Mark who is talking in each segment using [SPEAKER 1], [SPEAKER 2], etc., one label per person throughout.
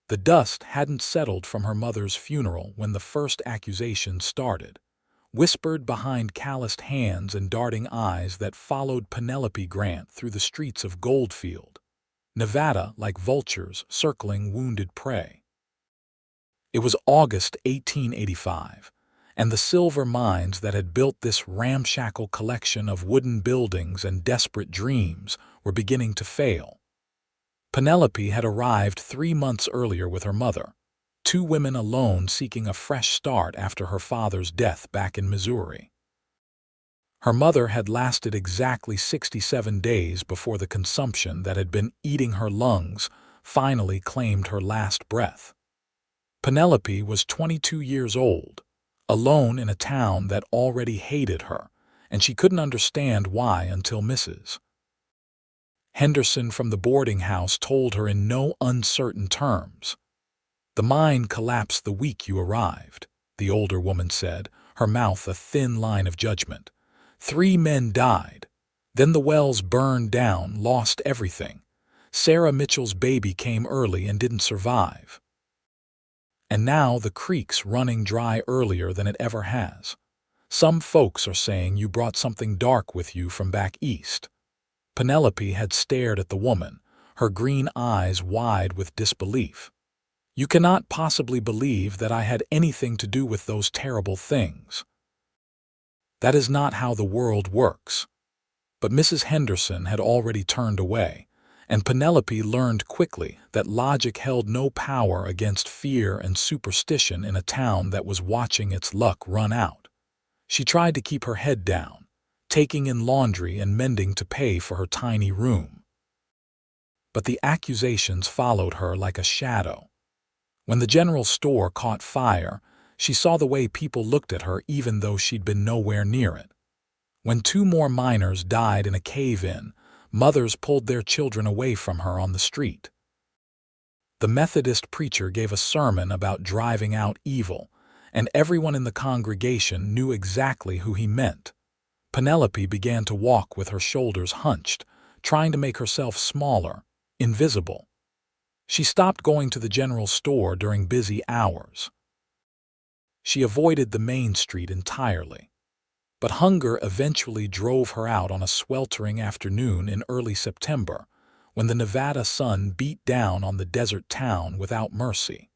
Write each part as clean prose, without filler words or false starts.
[SPEAKER 1] The dust hadn't settled from her mother's funeral when the first accusations started, whispered behind calloused hands and darting eyes that followed Penelope Grant through the streets of Goldfield, Nevada, like vultures circling wounded prey. It was August 1885, and the silver mines that had built this ramshackle collection of wooden buildings and desperate dreams were beginning to fail. Penelope had arrived 3 months earlier with her mother, two women alone seeking a fresh start after her father's death back in Missouri. Her mother had lasted exactly 67 days before the consumption that had been eating her lungs finally claimed her last breath. Penelope was 22 years old, alone in a town that already hated her, and she couldn't understand why until Mrs. Henderson from the boarding house told her in no uncertain terms. "The mine collapsed the week you arrived," the older woman said, her mouth a thin line of judgment. "3 men died. Then the wells burned down, lost everything. Sarah Mitchell's baby came early and didn't survive. And now the creek's running dry earlier than it ever has. Some folks are saying you brought something dark with you from back east." Penelope had stared at the woman, her green eyes wide with disbelief. "You cannot possibly believe that I had anything to do with those terrible things. That is not how the world works." But Mrs. Henderson had already turned away, and Penelope learned quickly that logic held no power against fear and superstition in a town that was watching its luck run out. She tried to keep her head down, taking in laundry and mending to pay for her tiny room. But the accusations followed her like a shadow. When the general store caught fire, she saw the way people looked at her even though she'd been nowhere near it. When 2 more miners died in a cave-in, mothers pulled their children away from her on the street. The Methodist preacher gave a sermon about driving out evil, and everyone in the congregation knew exactly who he meant. Penelope began to walk with her shoulders hunched, trying to make herself smaller, invisible. She stopped going to the general store during busy hours. She avoided the main street entirely. But hunger eventually drove her out on a sweltering afternoon in early September, when the Nevada sun beat down on the desert town without mercy.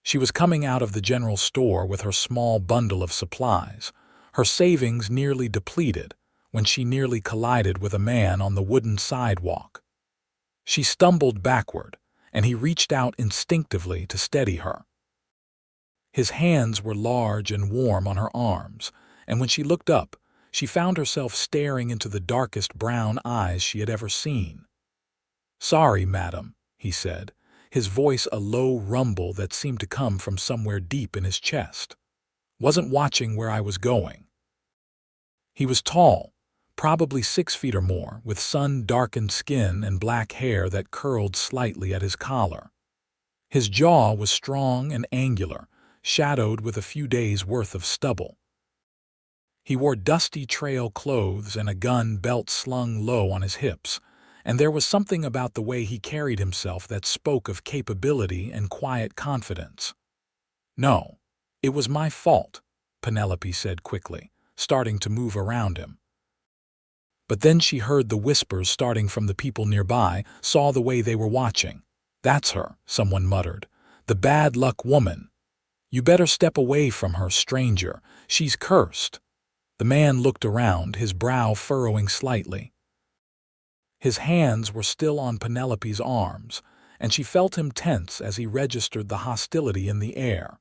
[SPEAKER 1] She was coming out of the general store with her small bundle of supplies, her savings nearly depleted, when she nearly collided with a man on the wooden sidewalk. She stumbled backward, and he reached out instinctively to steady her. His hands were large and warm on her arms, and when she looked up, she found herself staring into the darkest brown eyes she had ever seen. "Sorry, madam," he said, his voice a low rumble that seemed to come from somewhere deep in his chest. "Wasn't watching where I was going." He was tall, probably 6 feet or more, with sun-darkened skin and black hair that curled slightly at his collar. His jaw was strong and angular, shadowed with a few days' worth of stubble. He wore dusty trail clothes and a gun belt slung low on his hips, and there was something about the way he carried himself that spoke of capability and quiet confidence. "No, it was my fault," Penelope said quickly, starting to move around him. But then she heard the whispers starting from the people nearby, saw the way they were watching. "That's her," someone muttered. "The bad luck woman. You better step away from her, stranger. She's cursed." The man looked around, his brow furrowing slightly. His hands were still on Penelope's arms, and she felt him tense as he registered the hostility in the air.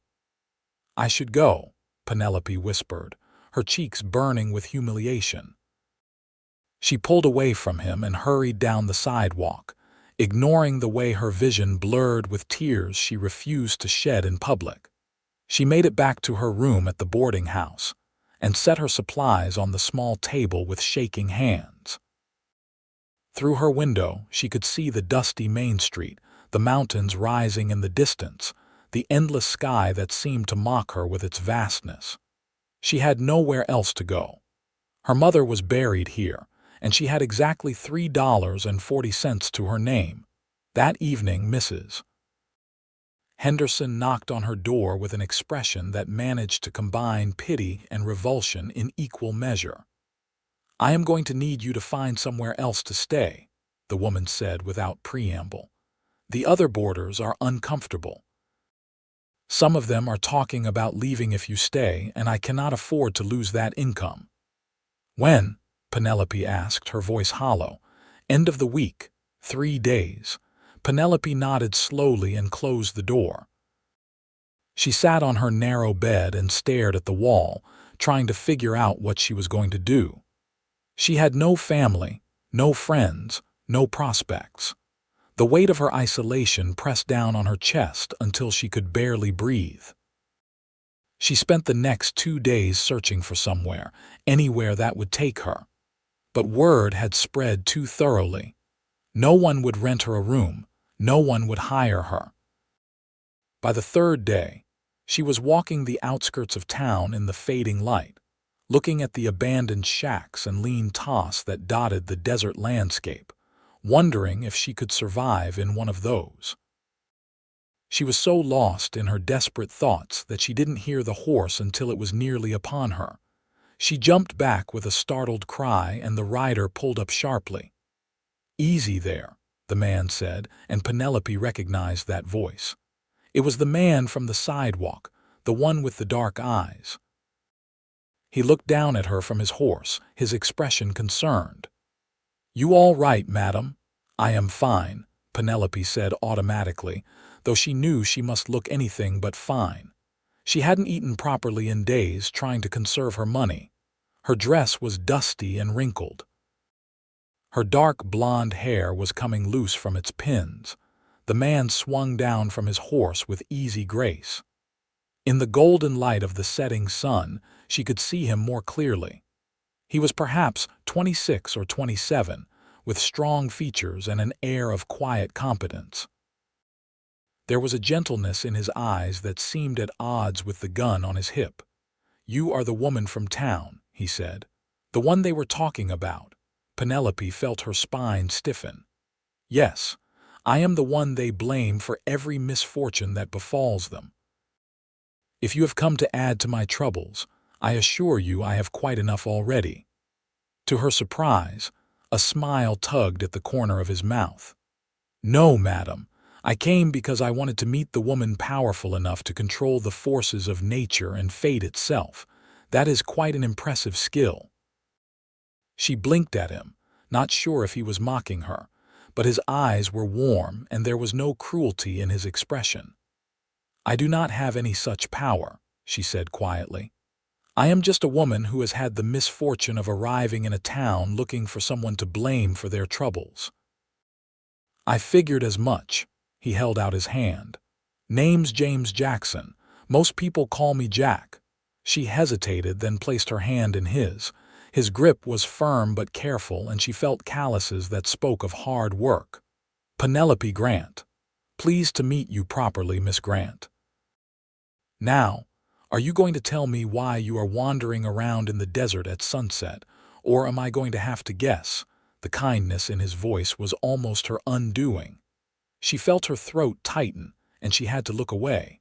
[SPEAKER 1] "I should go," Penelope whispered, her cheeks burning with humiliation. She pulled away from him and hurried down the sidewalk, ignoring the way her vision blurred with tears she refused to shed in public. She made it back to her room at the boarding house, and set her supplies on the small table with shaking hands. Through her window, she could see the dusty Main Street, the mountains rising in the distance, the endless sky that seemed to mock her with its vastness. She had nowhere else to go. Her mother was buried here, and she had exactly $3.40 to her name. That evening, Mrs. Henderson knocked on her door with an expression that managed to combine pity and revulsion in equal measure. "I am going to need you to find somewhere else to stay," the woman said without preamble. "The other boarders are uncomfortable. Some of them are talking about leaving if you stay, and I cannot afford to lose that income." "When?" Penelope asked, her voice hollow. "End of the week. 3 days." Penelope nodded slowly and closed the door. She sat on her narrow bed and stared at the wall, trying to figure out what she was going to do. She had no family, no friends, no prospects. The weight of her isolation pressed down on her chest until she could barely breathe. She spent the next 2 days searching for somewhere, anywhere that would take her. But word had spread too thoroughly. No one would rent her a room. No one would hire her. By the 3rd day, she was walking the outskirts of town in the fading light, looking at the abandoned shacks and lean toss that dotted the desert landscape, wondering if she could survive in one of those. She was so lost in her desperate thoughts that she didn't hear the horse until it was nearly upon her. She jumped back with a startled cry, and the rider pulled up sharply. "Easy there," the man said, and Penelope recognized that voice. It was the man from the sidewalk, the one with the dark eyes. He looked down at her from his horse, his expression concerned. "You all right, madam?" "I am fine," Penelope said automatically, though she knew she must look anything but fine. She hadn't eaten properly in days, trying to conserve her money. Her dress was dusty and wrinkled. Her dark blonde hair was coming loose from its pins. The man swung down from his horse with easy grace. In the golden light of the setting sun, she could see him more clearly. He was perhaps 26 or 27, with strong features and an air of quiet competence. There was a gentleness in his eyes that seemed at odds with the gun on his hip. "You are the woman from town," he said. "The one they were talking about." Penelope felt her spine stiffen. "Yes, I am the one they blame for every misfortune that befalls them. If you have come to add to my troubles, I assure you I have quite enough already." To her surprise, a smile tugged at the corner of his mouth. "No, madam. I came because I wanted to meet the woman powerful enough to control the forces of nature and fate itself. That is quite an impressive skill." She blinked at him, not sure if he was mocking her, but his eyes were warm and there was no cruelty in his expression. "I do not have any such power," she said quietly. "I am just a woman who has had the misfortune of arriving in a town looking for someone to blame for their troubles." "I figured as much." He held out his hand. "Name's James Jackson. Most people call me Jack." She hesitated, then placed her hand in his. His grip was firm but careful, and she felt calluses that spoke of hard work. "Penelope Grant. Pleased to meet you properly, Miss Grant. Now, are you going to tell me why you are wandering around in the desert at sunset, or am I going to have to guess?" The kindness in his voice was almost her undoing. She felt her throat tighten, and she had to look away.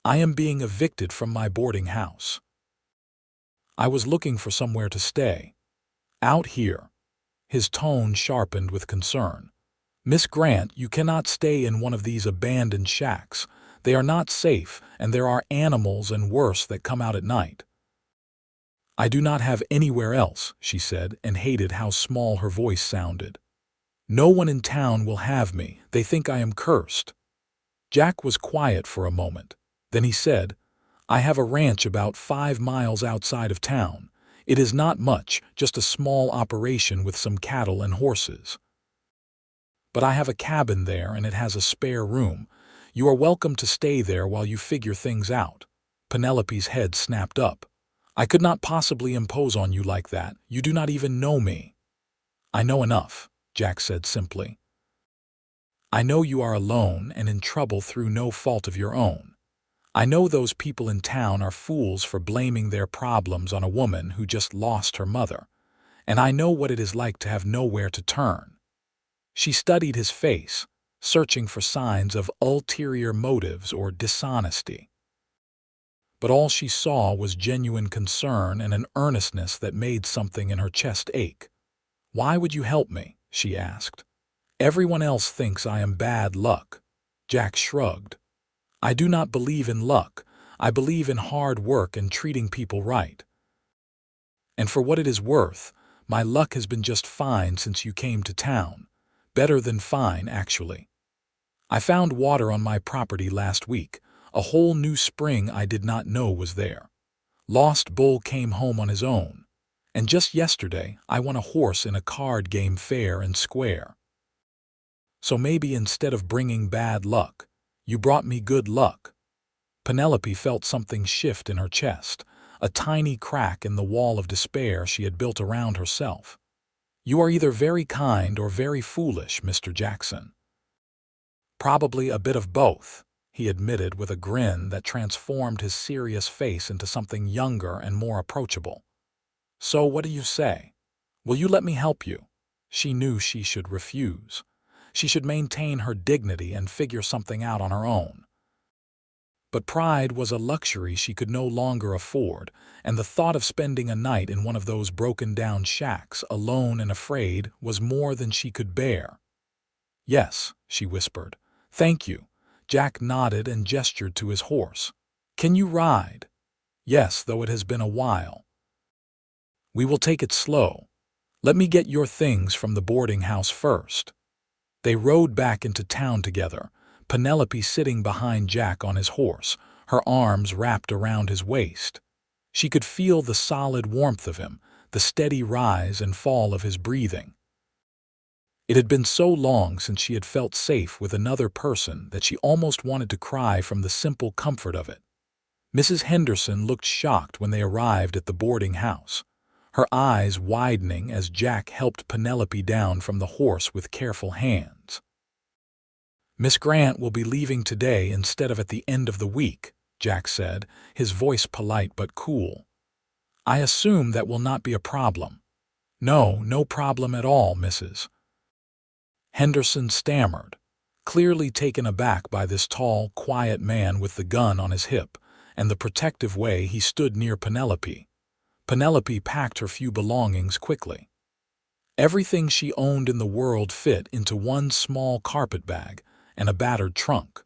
[SPEAKER 1] "I am being evicted from my boarding house. I was looking for somewhere to stay. Out here." His tone sharpened with concern. "Miss Grant, you cannot stay in one of these abandoned shacks. They are not safe, and there are animals and worse that come out at night." "I do not have anywhere else," she said, and hated how small her voice sounded. "No one in town will have me. They think I am cursed." Jack was quiet for a moment. Then he said, "I have a ranch about 5 miles outside of town. It is not much, just a small operation with some cattle and horses. But I have a cabin there and it has a spare room. You are welcome to stay there while you figure things out." Penelope's head snapped up. "I could not possibly impose on you like that. You do not even know me." "I know enough," Jack said simply. "I know you are alone and in trouble through no fault of your own. I know those people in town are fools for blaming their problems on a woman who just lost her mother. And I know what it is like to have nowhere to turn." She studied his face, searching for signs of ulterior motives or dishonesty. But all she saw was genuine concern and an earnestness that made something in her chest ache. "Why would you help me?" she asked. "Everyone else thinks I am bad luck." Jack shrugged. "I do not believe in luck. I believe in hard work and treating people right. And for what it is worth, my luck has been just fine since you came to town. Better than fine, actually. I found water on my property last week, a whole new spring I did not know was there. Lost Bull came home on his own. And just yesterday, I won a horse in a card game fair and square. So maybe instead of bringing bad luck, you brought me good luck." Penelope felt something shift in her chest, a tiny crack in the wall of despair she had built around herself. "You are either very kind or very foolish, Mr. Jackson." "Probably a bit of both," he admitted with a grin that transformed his serious face into something younger and more approachable. "So what do you say? Will you let me help you?" She knew she should refuse. She should maintain her dignity and figure something out on her own. But pride was a luxury she could no longer afford, and the thought of spending a night in one of those broken-down shacks, alone and afraid, was more than she could bear. "Yes," she whispered. "Thank you." Jack nodded and gestured to his horse. "Can you ride?" "Yes, though it has been a while." "We will take it slow. Let me get your things from the boarding house first." They rode back into town together, Penelope sitting behind Jack on his horse, her arms wrapped around his waist. She could feel the solid warmth of him, the steady rise and fall of his breathing. It had been so long since she had felt safe with another person that she almost wanted to cry from the simple comfort of it. Mrs. Henderson looked shocked when they arrived at the boarding house, her eyes widening as Jack helped Penelope down from the horse with careful hands. "Miss Grant will be leaving today instead of at the end of the week," Jack said, his voice polite but cool. "I assume that will not be a problem." "No, no problem at all, Mrs." Henderson stammered, clearly taken aback by this tall, quiet man with the gun on his hip and the protective way he stood near Penelope. Penelope packed her few belongings quickly. Everything she owned in the world fit into one small carpet bag and a battered trunk.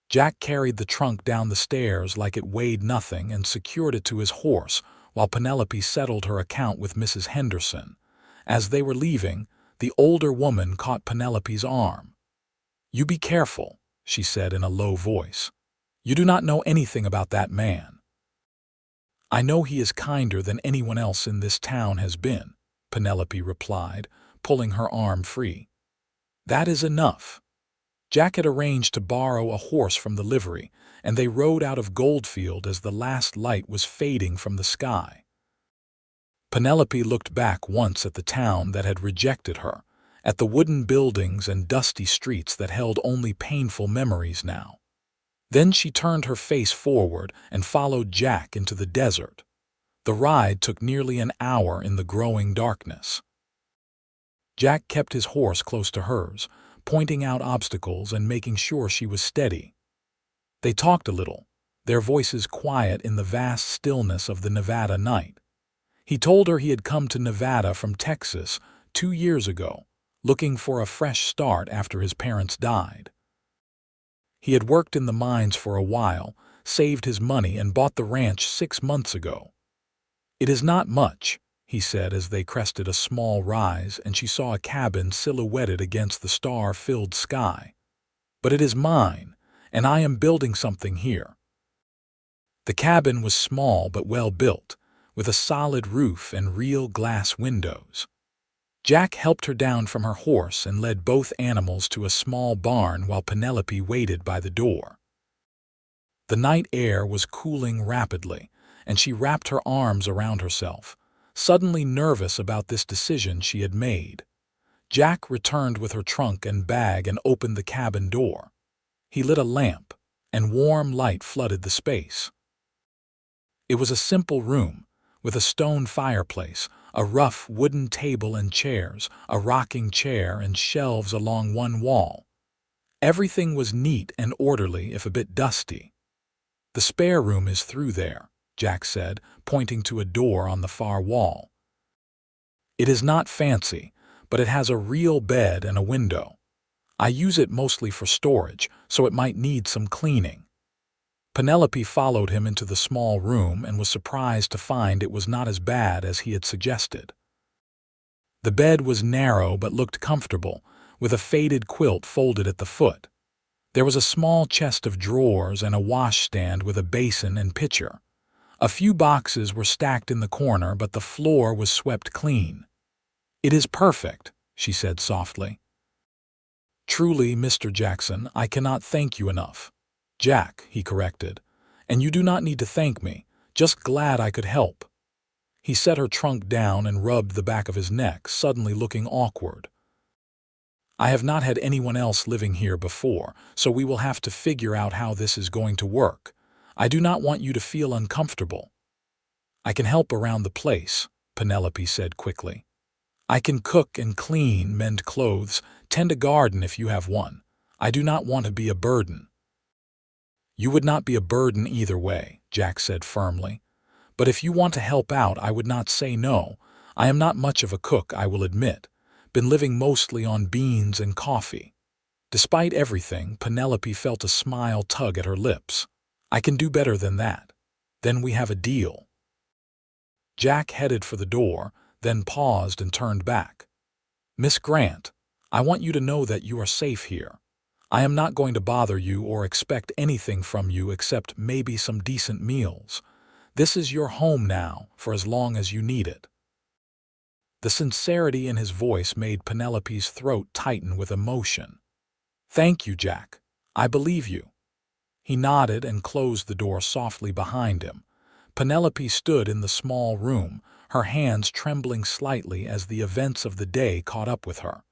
[SPEAKER 1] Jack carried the trunk down the stairs like it weighed nothing and secured it to his horse while Penelope settled her account with Mrs. Henderson. As they were leaving, the older woman caught Penelope's arm. "You be careful," she said in a low voice. "You do not know anything about that man." "I know he is kinder than anyone else in this town has been," Penelope replied, pulling her arm free. "That is enough." Jack had arranged to borrow a horse from the livery, and they rode out of Goldfield as the last light was fading from the sky. Penelope looked back once at the town that had rejected her, at the wooden buildings and dusty streets that held only painful memories now. Then she turned her face forward and followed Jack into the desert. The ride took nearly an hour in the growing darkness. Jack kept his horse close to hers, pointing out obstacles and making sure she was steady. They talked a little, their voices quiet in the vast stillness of the Nevada night. He told her he had come to Nevada from Texas 2 years ago, looking for a fresh start after his parents died. He had worked in the mines for a while, saved his money, and bought the ranch 6 months ago. "It is not much," he said as they crested a small rise and she saw a cabin silhouetted against the star-filled sky. "But it is mine, and I am building something here." The cabin was small but well built, with a solid roof and real glass windows. Jack helped her down from her horse and led both animals to a small barn while Penelope waited by the door. The night air was cooling rapidly, and she wrapped her arms around herself, suddenly nervous about this decision she had made. Jack returned with her trunk and bag and opened the cabin door. He lit a lamp, and warm light flooded the space. It was a simple room, with a stone fireplace, a rough wooden table and chairs, a rocking chair and shelves along one wall, Everything was neat and orderly, if a bit dusty. "The spare room is through there," Jack said, pointing to a door on the far wall. "It is not fancy, but it has a real bed and a window. I use it mostly for storage, so it might need some cleaning." Penelope followed him into the small room and was surprised to find it was not as bad as he had suggested. The bed was narrow but looked comfortable, with a faded quilt folded at the foot. There was a small chest of drawers and a washstand with a basin and pitcher. A few boxes were stacked in the corner, but the floor was swept clean. "It is perfect," she said softly. "Truly, Mr. Jackson, I cannot thank you enough." "Jack," he corrected. "And you do not need to thank me, just glad I could help." He set her trunk down and rubbed the back of his neck, suddenly looking awkward. "I have not had anyone else living here before, so we will have to figure out how this is going to work. I do not want you to feel uncomfortable." "I can help around the place," Penelope said quickly. "I can cook and clean, mend clothes, tend a garden if you have one. I do not want to be a burden." "You would not be a burden either way," Jack said firmly. "But if you want to help out, I would not say no. I am not much of a cook, I will admit. Been living mostly on beans and coffee." Despite everything, Penelope felt a smile tug at her lips. "I can do better than that. Then we have a deal." Jack headed for the door, then paused and turned back. "Miss Grant, I want you to know that you are safe here. I am not going to bother you or expect anything from you except maybe some decent meals. This is your home now, for as long as you need it." The sincerity in his voice made Penelope's throat tighten with emotion. "Thank you, Jack. I believe you." He nodded and closed the door softly behind him. Penelope stood in the small room, her hands trembling slightly as the events of the day caught up with her.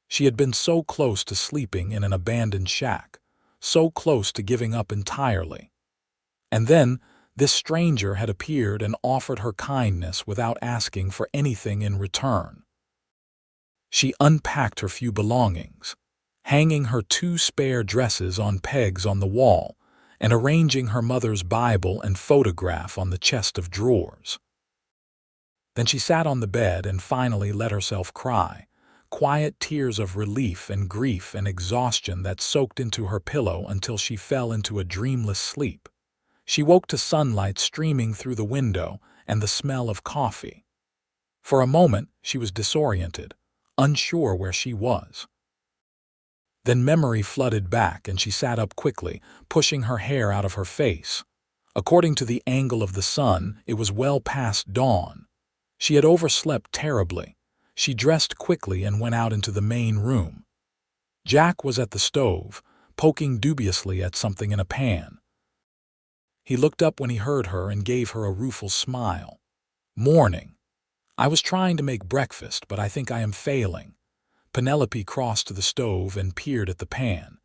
[SPEAKER 1] She had been so close to sleeping in an abandoned shack, so close to giving up entirely. And then, this stranger had appeared and offered her kindness without asking for anything in return. She unpacked her few belongings, hanging her 2 spare dresses on pegs on the wall, and arranging her mother's Bible and photograph on the chest of drawers. Then she sat on the bed and finally let herself cry, quiet tears of relief and grief and exhaustion that soaked into her pillow until she fell into a dreamless sleep. She woke to sunlight streaming through the window and the smell of coffee. For a moment, she was disoriented, unsure where she was. Then memory flooded back and she sat up quickly, pushing her hair out of her face. According to the angle of the sun, it was well past dawn. She had overslept terribly. She dressed quickly and went out into the main room. Jack was at the stove, poking dubiously at something in a pan. He looked up when he heard her and gave her a rueful smile. "Morning. I was trying to make breakfast, but I think I am failing." Penelope crossed to the stove and peered at the pan.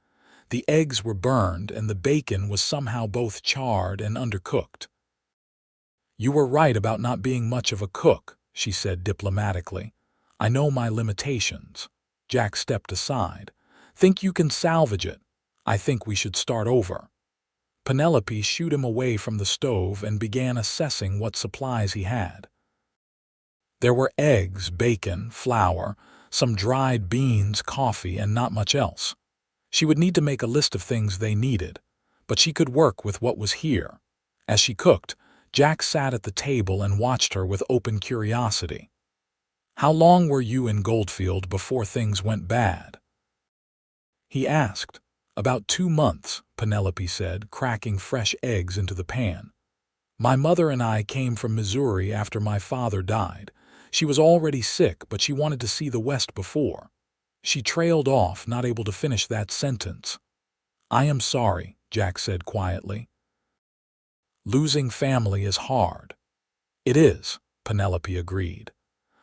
[SPEAKER 1] The eggs were burned and the bacon was somehow both charred and undercooked. "You were right about not being much of a cook," she said diplomatically. "I know my limitations." Jack stepped aside. "Think you can salvage it? I think we should start over." Penelope shooed him away from the stove and began assessing what supplies he had. There were eggs, bacon, flour, some dried beans, coffee, and not much else. She would need to make a list of things they needed, but she could work with what was here. As she cooked, Jack sat at the table and watched her with open curiosity. "How long were you in Goldfield before things went bad?" he asked. "About 2 months, Penelope said, cracking fresh eggs into the pan. "My mother and I came from Missouri after my father died. She was already sick, but she wanted to see the West before." She trailed off, not able to finish that sentence. "I am sorry," Jack said quietly. "Losing family is hard." "It is," Penelope agreed.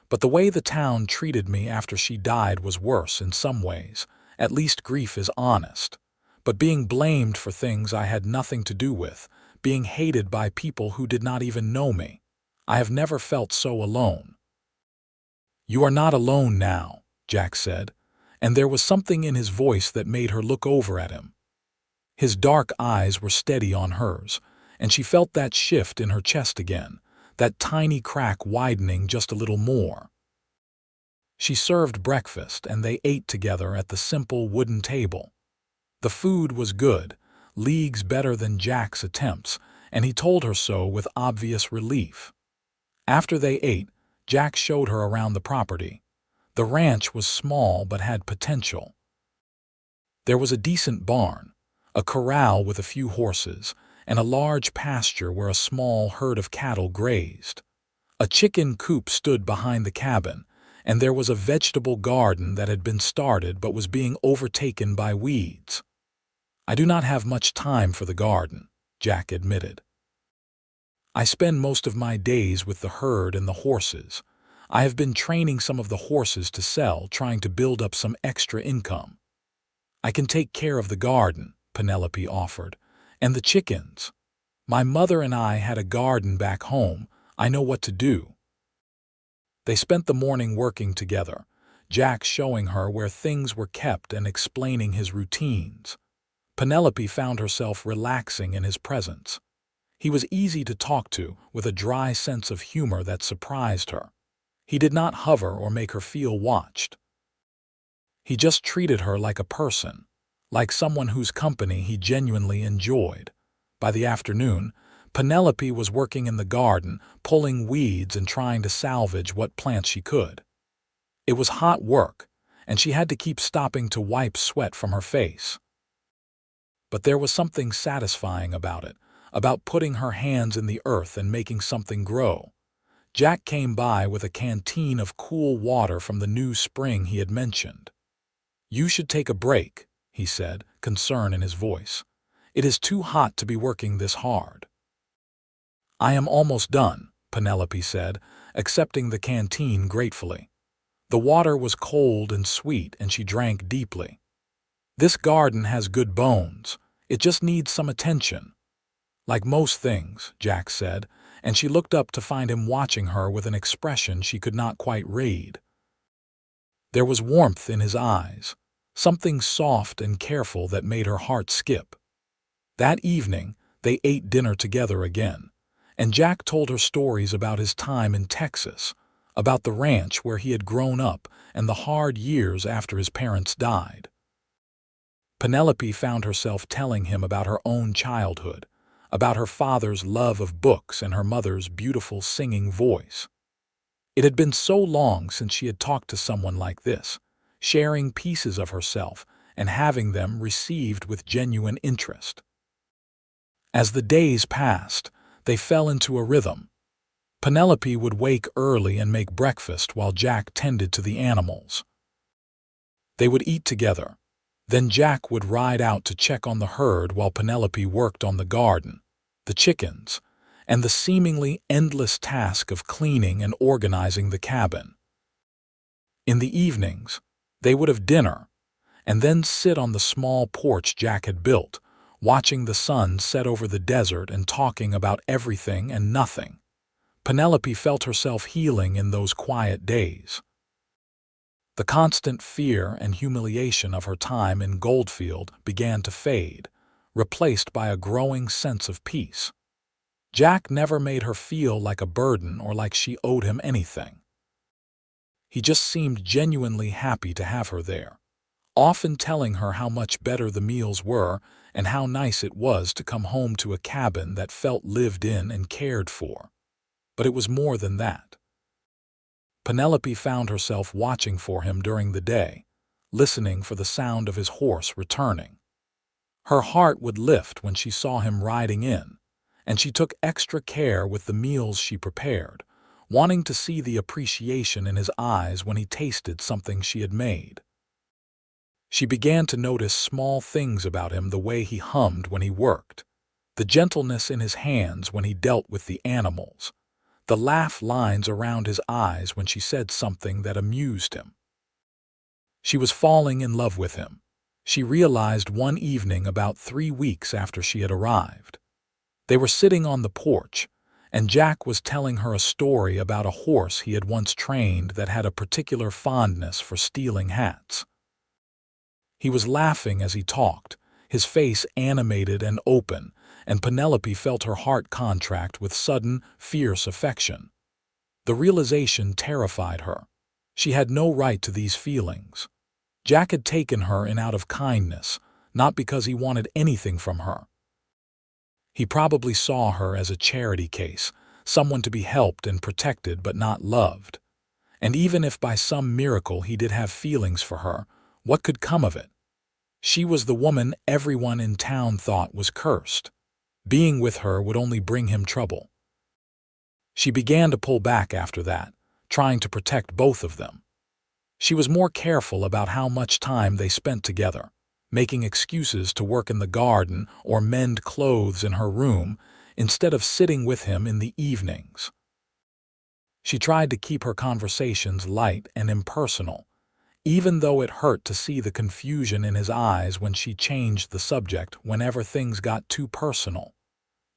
[SPEAKER 1] "But the way the town treated me after she died was worse in some ways. At least grief is honest. But being blamed for things I had nothing to do with, being hated by people who did not even know me, I have never felt so alone." "You are not alone now," Jack said. and there was something in his voice that made her look over at him. His dark eyes were steady on hers, and she felt that shift in her chest again, that tiny crack widening just a little more. She served breakfast, and they ate together at the simple wooden table. The food was good, leagues better than Jack's attempts, and he told her so with obvious relief. After they ate, Jack showed her around the property. The ranch was small but had potential. There was a decent barn, a corral with a few horses, and a large pasture where a small herd of cattle grazed. A chicken coop stood behind the cabin, and there was a vegetable garden that had been started but was being overtaken by weeds. "I do not have much time for the garden," Jack admitted. "I spend most of my days with the herd and the horses. I have been training some of the horses to sell, trying to build up some extra income." "I can take care of the garden," Penelope offered, "and the chickens. My mother and I had a garden back home. I know what to do." They spent the morning working together, Jack showing her where things were kept and explaining his routines. Penelope found herself relaxing in his presence. He was easy to talk to, with a dry sense of humor that surprised her. He did not hover or make her feel watched. He just treated her like a person, like someone whose company he genuinely enjoyed. By the afternoon, Penelope was working in the garden, pulling weeds and trying to salvage what plants she could. It was hot work, and she had to keep stopping to wipe sweat from her face. But there was something satisfying about it, about putting her hands in the earth and making something grow. Jack came by with a canteen of cool water from the new spring he had mentioned. "You should take a break," he said, concern in his voice. "It is too hot to be working this hard." "I am almost done," Penelope said, accepting the canteen gratefully. The water was cold and sweet, and she drank deeply. "This garden has good bones. It just needs some attention." "Like most things," Jack said, and she looked up to find him watching her with an expression she could not quite read. There was warmth in his eyes, something soft and careful that made her heart skip. That evening, they ate dinner together again, and Jack told her stories about his time in Texas, about the ranch where he had grown up and the hard years after his parents died. Penelope found herself telling him about her own childhood, about her father's love of books and her mother's beautiful singing voice. It had been so long since she had talked to someone like this, sharing pieces of herself and having them received with genuine interest. As the days passed, they fell into a rhythm. Penelope would wake early and make breakfast while Jack tended to the animals. They would eat together. Then Jack would ride out to check on the herd while Penelope worked on the garden, the chickens, and the seemingly endless task of cleaning and organizing the cabin. In the evenings, they would have dinner, and then sit on the small porch Jack had built, watching the sun set over the desert and talking about everything and nothing. Penelope felt herself healing in those quiet days. The constant fear and humiliation of her time in Goldfield began to fade, replaced by a growing sense of peace. Jack never made her feel like a burden or like she owed him anything. He just seemed genuinely happy to have her there, often telling her how much better the meals were and how nice it was to come home to a cabin that felt lived in and cared for. But it was more than that. Penelope found herself watching for him during the day, listening for the sound of his horse returning. Her heart would lift when she saw him riding in, and she took extra care with the meals she prepared, wanting to see the appreciation in his eyes when he tasted something she had made. She began to notice small things about him, the way he hummed when he worked, the gentleness in his hands when he dealt with the animals, the laugh lines around his eyes when she said something that amused him. She was falling in love with him. She realized one evening about 3 weeks after she had arrived. They were sitting on the porch, and Jack was telling her a story about a horse he had once trained that had a particular fondness for stealing hats. He was laughing as he talked, his face animated and open, and Penelope felt her heart contract with sudden, fierce affection. The realization terrified her. She had no right to these feelings. Jack had taken her in out of kindness, not because he wanted anything from her. He probably saw her as a charity case, someone to be helped and protected but not loved. And even if by some miracle he did have feelings for her, what could come of it? She was the woman everyone in town thought was cursed. Being with her would only bring him trouble. She began to pull back after that, trying to protect both of them. She was more careful about how much time they spent together, making excuses to work in the garden or mend clothes in her room instead of sitting with him in the evenings. She tried to keep her conversations light and impersonal, even though it hurt to see the confusion in his eyes when she changed the subject whenever things got too personal.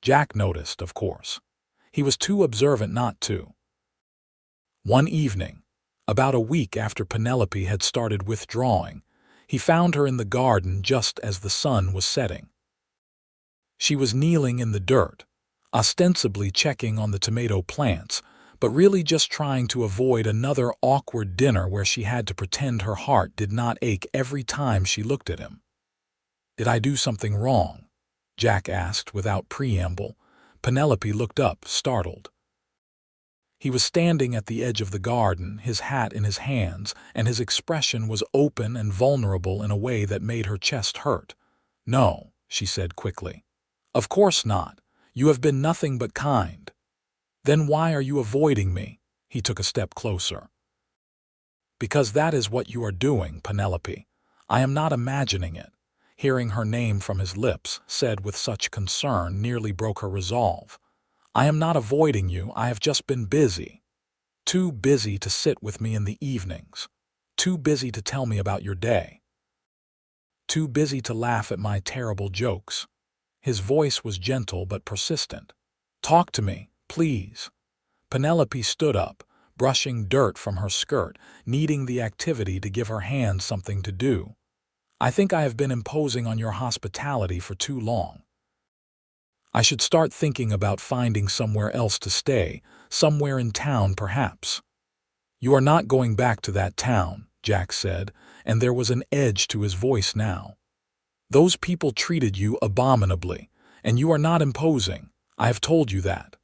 [SPEAKER 1] Jack noticed, of course. He was too observant not to. One evening, about a week after Penelope had started withdrawing, he found her in the garden just as the sun was setting. She was kneeling in the dirt, ostensibly checking on the tomato plants, but really just trying to avoid another awkward dinner where she had to pretend her heart did not ache every time she looked at him. "Did I do something wrong?" Jack asked without preamble. Penelope looked up, startled. He was standing at the edge of the garden, his hat in his hands, and his expression was open and vulnerable in a way that made her chest hurt. "No," she said quickly. "Of course not. You have been nothing but kind." "Then why are you avoiding me?" He took a step closer. "Because that is what you are doing, Penelope. I am not imagining it." Hearing her name from his lips, said with such concern, nearly broke her resolve. "I am not avoiding you, I have just been busy. Too busy to sit with me in the evenings. Too busy to tell me about your day. Too busy to laugh at my terrible jokes." His voice was gentle but persistent. "Talk to me, please." Penelope stood up, brushing dirt from her skirt, needing the activity to give her hands something to do. "I think I have been imposing on your hospitality for too long. I should start thinking about finding somewhere else to stay, somewhere in town perhaps." "You are not going back to that town," Jack said, and there was an edge to his voice now. "Those people treated you abominably, and you are not imposing. I have told you that."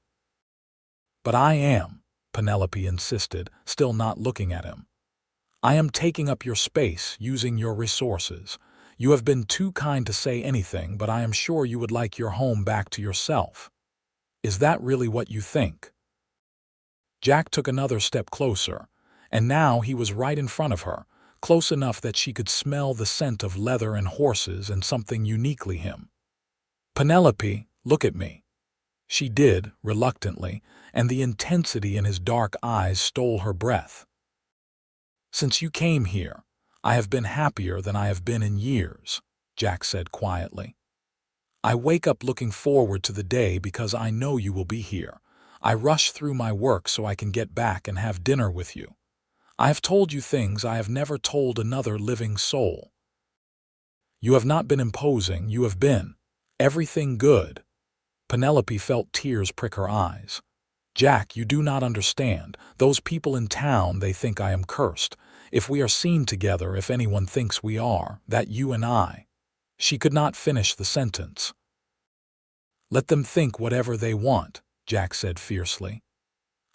[SPEAKER 1] "But I am," Penelope insisted, still not looking at him. "I am taking up your space, using your resources. You have been too kind to say anything, but I am sure you would like your home back to yourself. Is that really what you think?" Jack took another step closer, and now he was right in front of her, close enough that she could smell the scent of leather and horses and something uniquely him. "Penelope, look at me." She did, reluctantly, and the intensity in his dark eyes stole her breath. "Since you came here, I have been happier than I have been in years," Jack said quietly. "I wake up looking forward to the day because I know you will be here. I rush through my work so I can get back and have dinner with you. I have told you things I have never told another living soul. You have not been imposing, you have been everything good." Penelope felt tears prick her eyes. "Jack, you do not understand. Those people in town, they think I am cursed. If we are seen together, if anyone thinks we are, that you and I—" She could not finish the sentence. "Let them think whatever they want," Jack said fiercely.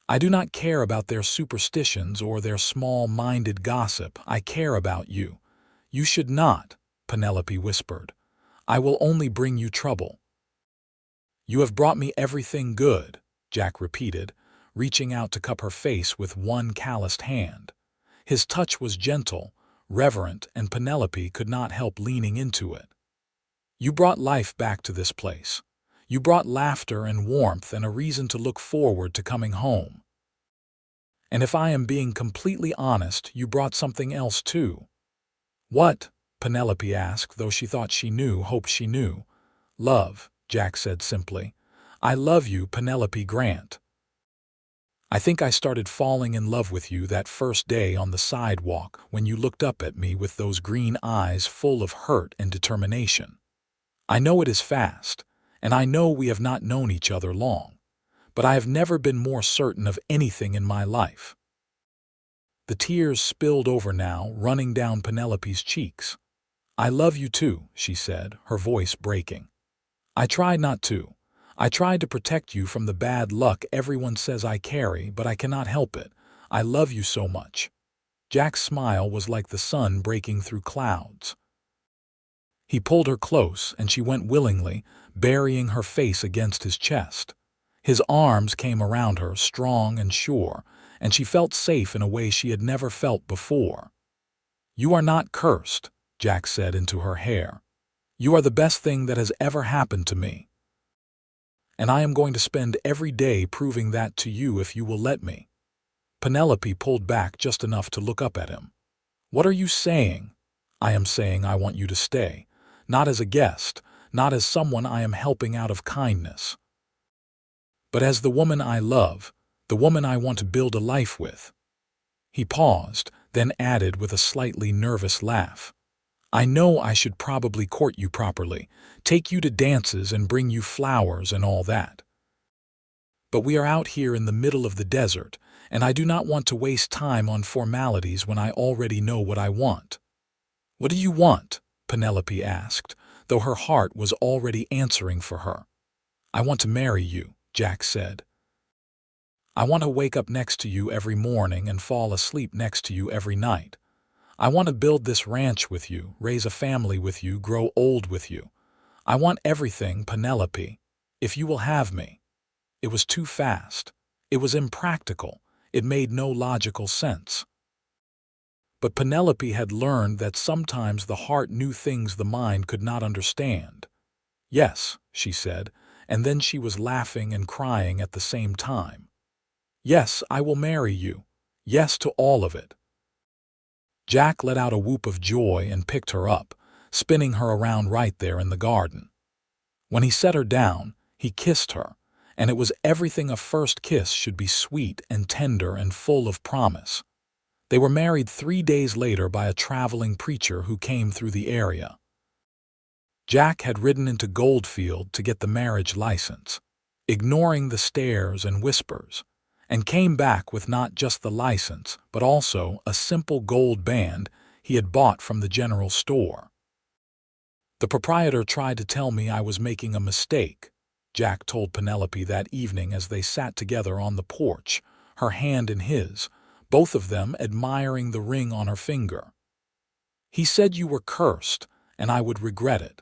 [SPEAKER 1] "I do not care about their superstitions or their small-minded gossip. I care about you." "You should not," Penelope whispered. "I will only bring you trouble." "You have brought me everything good," Jack repeated, reaching out to cup her face with one calloused hand. His touch was gentle, reverent, and Penelope could not help leaning into it. "You brought life back to this place. You brought laughter and warmth and a reason to look forward to coming home. And if I am being completely honest, you brought something else too." "What?" Penelope asked, though she thought she knew, hoped she knew. "Love," Jack said simply. "I love you, Penelope Grant." I think I started falling in love with you that first day on the sidewalk when you looked up at me with those green eyes full of hurt and determination. I know it is fast, and I know we have not known each other long, but I have never been more certain of anything in my life." The tears spilled over now, running down Penelope's cheeks. "I love you too," she said, her voice breaking. "I tried not to. I tried to protect you from the bad luck everyone says I carry, but I cannot help it. I love you so much." Jack's smile was like the sun breaking through clouds. He pulled her close, and she went willingly, burying her face against his chest. His arms came around her, strong and sure, and she felt safe in a way she had never felt before. "You are not cursed," Jack said into her hair. "You are the best thing that has ever happened to me. And I am going to spend every day proving that to you if you will let me." Penelope pulled back just enough to look up at him. "What are you saying?" "I am saying I want you to stay. Not as a guest, not as someone I am helping out of kindness, but as the woman I love, the woman I want to build a life with." He paused, then added with a slightly nervous laugh, "I know I should probably court you properly, take you to dances and bring you flowers and all that. But we are out here in the middle of the desert, and I do not want to waste time on formalities when I already know what I want." "What do you want?" Penelope asked, though her heart was already answering for her. "I want to marry you," Jack said. "I want to wake up next to you every morning and fall asleep next to you every night. I want to build this ranch with you, raise a family with you, grow old with you. I want everything, Penelope, if you will have me." It was too fast. It was impractical. It made no logical sense. But Penelope had learned that sometimes the heart knew things the mind could not understand. "Yes," she said, and then she was laughing and crying at the same time. "Yes, I will marry you. Yes to all of it." Jack let out a whoop of joy and picked her up, spinning her around right there in the garden. When he set her down, he kissed her, and it was everything a first kiss should be: sweet and tender and full of promise. They were married 3 days later by a traveling preacher who came through the area. Jack had ridden into Goldfield to get the marriage license, ignoring the stares and whispers, and came back with not just the license, but also a simple gold band he had bought from the general store. "The proprietor tried to tell me I was making a mistake," Jack told Penelope that evening as they sat together on the porch, her hand in his, both of them admiring the ring on her finger. "He said you were cursed, and I would regret it.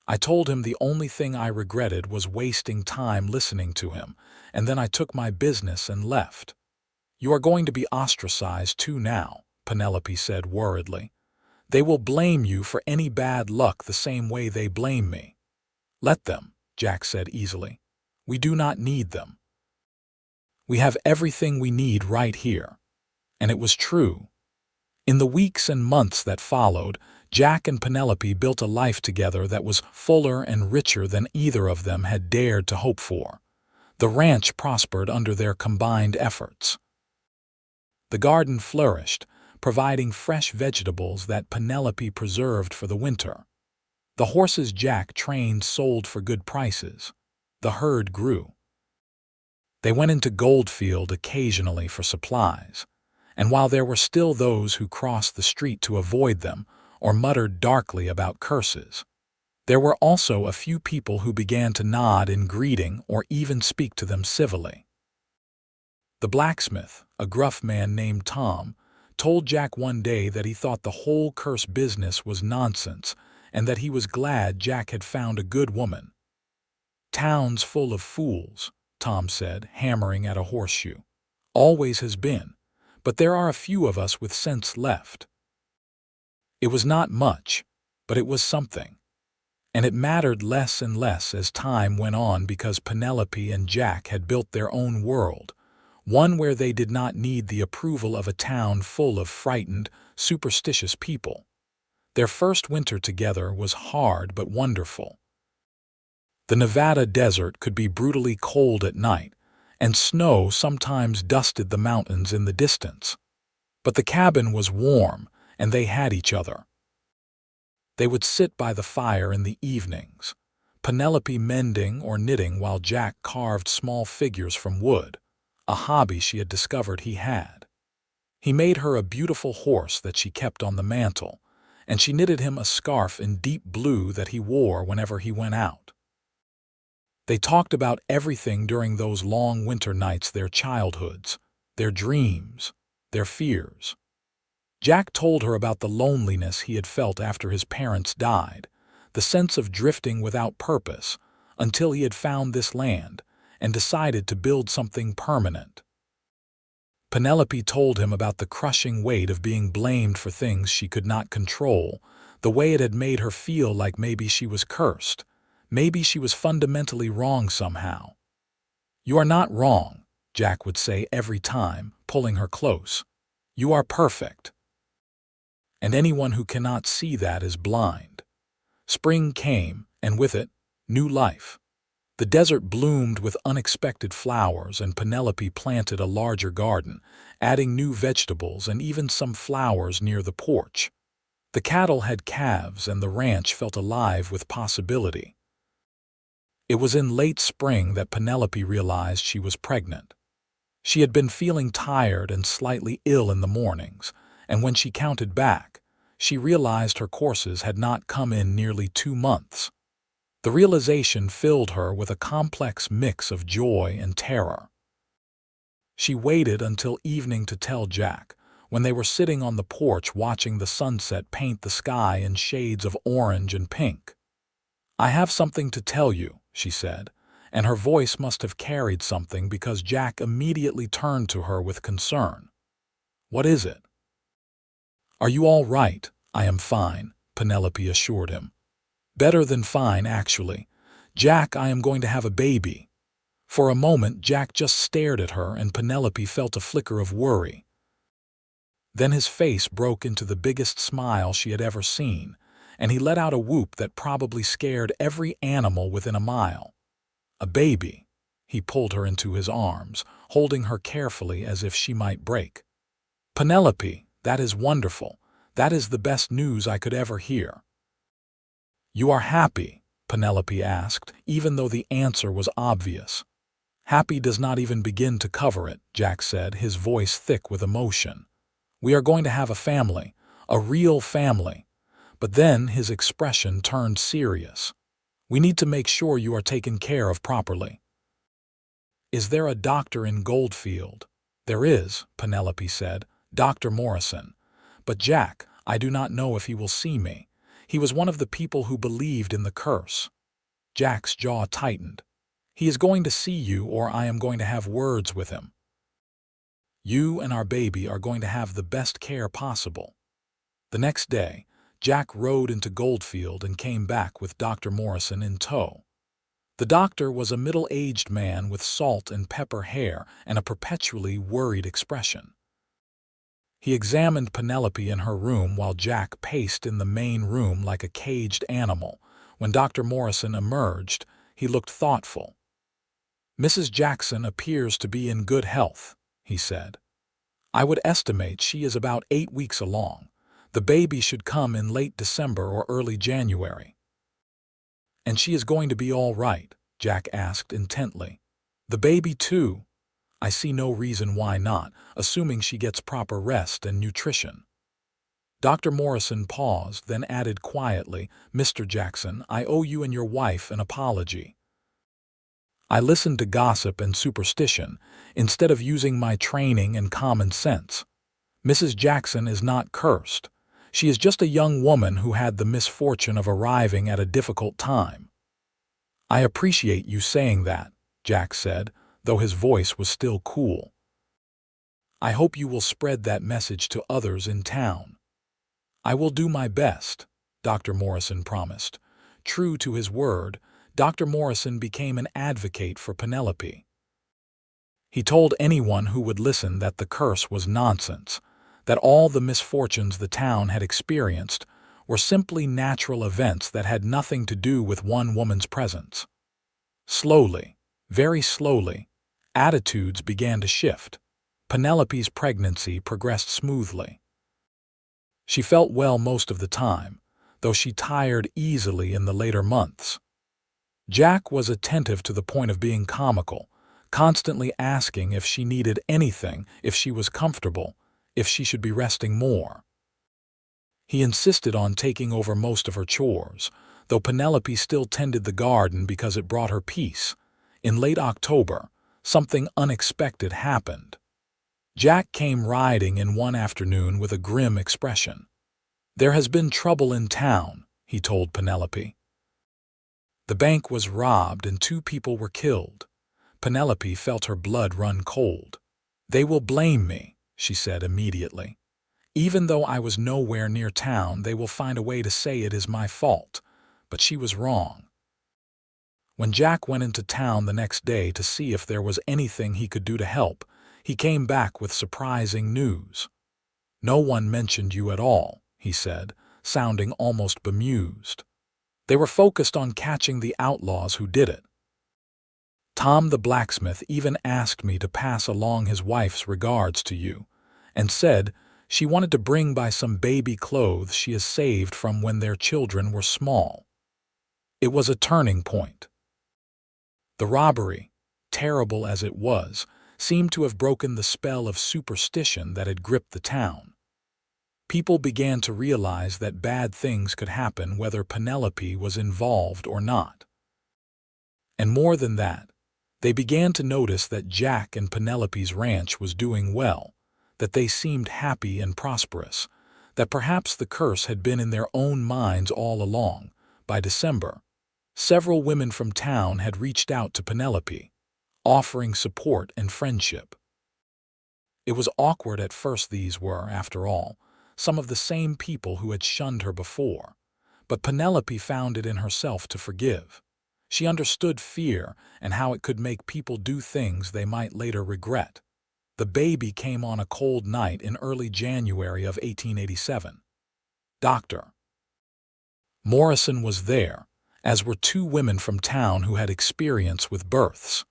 [SPEAKER 1] I told him the only thing I regretted was wasting time listening to him, and then I took my business and left." "You are going to be ostracized too now," Penelope said worriedly. "They will blame you for any bad luck the same way they blame me." "Let them," Jack said easily. "We do not need them. We have everything we need right here." And it was true. In the weeks and months that followed, Jack and Penelope built a life together that was fuller and richer than either of them had dared to hope for. The ranch prospered under their combined efforts. The garden flourished, providing fresh vegetables that Penelope preserved for the winter. The horses Jack trained sold for good prices. The herd grew. They went into Goldfield occasionally for supplies, and while there were still those who crossed the street to avoid them or muttered darkly about curses, there were also a few people who began to nod in greeting or even speak to them civilly. The blacksmith, a gruff man named Tom, told Jack one day that he thought the whole curse business was nonsense and that he was glad Jack had found a good woman. "Town's full of fools," Tom said, hammering at a horseshoe. "Always has been, but there are a few of us with sense left." It was not much, but it was something. And it mattered less and less as time went on because Penelope and Jack had built their own world, one where they did not need the approval of a town full of frightened, superstitious people. Their first winter together was hard but wonderful. The Nevada desert could be brutally cold at night, and snow sometimes dusted the mountains in the distance. But the cabin was warm, and they had each other. They would sit by the fire in the evenings, Penelope mending or knitting while Jack carved small figures from wood, a hobby she had discovered he had. He made her a beautiful horse that she kept on the mantel, and she knitted him a scarf in deep blue that he wore whenever he went out. They talked about everything during those long winter nights, their childhoods, their dreams, their fears. Jack told her about the loneliness he had felt after his parents died, the sense of drifting without purpose, until he had found this land and decided to build something permanent. Penelope told him about the crushing weight of being blamed for things she could not control, the way it had made her feel like maybe she was cursed, maybe she was fundamentally wrong somehow. "You are not wrong," Jack would say every time, pulling her close. "You are perfect. And anyone who cannot see that is blind." Spring came, and with it, new life. The desert bloomed with unexpected flowers, and Penelope planted a larger garden, adding new vegetables and even some flowers near the porch. The cattle had calves, and the ranch felt alive with possibility. It was in late spring that Penelope realized she was pregnant. She had been feeling tired and slightly ill in the mornings, and when she counted back, she realized her courses had not come in nearly 2 months. The realization filled her with a complex mix of joy and terror. She waited until evening to tell Jack, when they were sitting on the porch watching the sunset paint the sky in shades of orange and pink. "I have something to tell you," she said, and her voice must have carried something because Jack immediately turned to her with concern. "What is it?" "Are you all right?" "I am fine," Penelope assured him. "Better than fine, actually. Jack, I am going to have a baby." For a moment, Jack just stared at her, and Penelope felt a flicker of worry. Then his face broke into the biggest smile she had ever seen, and he let out a whoop that probably scared every animal within a mile. "A baby!" He pulled her into his arms, holding her carefully as if she might break. "Penelope, that is wonderful. That is the best news I could ever hear." "You are happy?" Penelope asked, even though the answer was obvious. "Happy does not even begin to cover it," Jack said, his voice thick with emotion. "We are going to have a family, a real family." But then his expression turned serious. "We need to make sure you are taken care of properly." "Is there a doctor in Goldfield?" "There is," Penelope said, "Dr. Morrison. But Jack, I do not know if he will see me. He was one of the people who believed in the curse." Jack's jaw tightened. "He is going to see you, or I am going to have words with him. You and our baby are going to have the best care possible." The next day, Jack rode into Goldfield and came back with Dr. Morrison in tow. The doctor was a middle-aged man with salt and pepper hair and a perpetually worried expression. He examined Penelope in her room while Jack paced in the main room like a caged animal. When Dr. Morrison emerged, he looked thoughtful. "Mrs. Jackson appears to be in good health," he said. "I would estimate she is about 8 weeks along. The baby should come in late December or early January." "And she is going to be all right?" Jack asked intently. "The baby too?" "I see no reason why not, assuming she gets proper rest and nutrition." Dr. Morrison paused, then added quietly, "Mr. Jackson, I owe you and your wife an apology. I listened to gossip and superstition instead of using my training and common sense. Mrs. Jackson is not cursed. She is just a young woman who had the misfortune of arriving at a difficult time." "I appreciate you saying that," Jack said, though his voice was still cool. "I hope you will spread that message to others in town." "I will do my best," Dr. Morrison promised. True to his word, Dr. Morrison became an advocate for Penelope. He told anyone who would listen that the curse was nonsense, that all the misfortunes the town had experienced were simply natural events that had nothing to do with one woman's presence. Slowly, very slowly, Attitudes began to shift. Penelope's pregnancy progressed smoothly. She felt well most of the time, though she tired easily in the later months. Jack was attentive to the point of being comical, constantly asking if she needed anything, if she was comfortable, if she should be resting more. He insisted on taking over most of her chores, though Penelope still tended the garden because it brought her peace. In late October, something unexpected happened. Jack came riding in one afternoon with a grim expression. "There has been trouble in town," he told Penelope. "The bank was robbed and 2 people were killed." Penelope felt her blood run cold. "They will blame me," she said immediately. "Even though I was nowhere near town, they will find a way to say it is my fault." But she was wrong. When Jack went into town the next day to see if there was anything he could do to help, he came back with surprising news. "No one mentioned you at all," he said, sounding almost bemused. "They were focused on catching the outlaws who did it. Tom the blacksmith even asked me to pass along his wife's regards to you, and said she wanted to bring by some baby clothes she has saved from when their children were small." It was a turning point. The robbery, terrible as it was, seemed to have broken the spell of superstition that had gripped the town. People began to realize that bad things could happen whether Penelope was involved or not. And more than that, they began to notice that Jack and Penelope's ranch was doing well, that they seemed happy and prosperous, that perhaps the curse had been in their own minds all along. By December, several women from town had reached out to Penelope, offering support and friendship. It was awkward at first. These were, after all, some of the same people who had shunned her before, but Penelope found it in herself to forgive. She understood fear and how it could make people do things they might later regret. The baby came on a cold night in early January of 1887. Dr. Morrison was there, as were 2 women from town who had experience with births.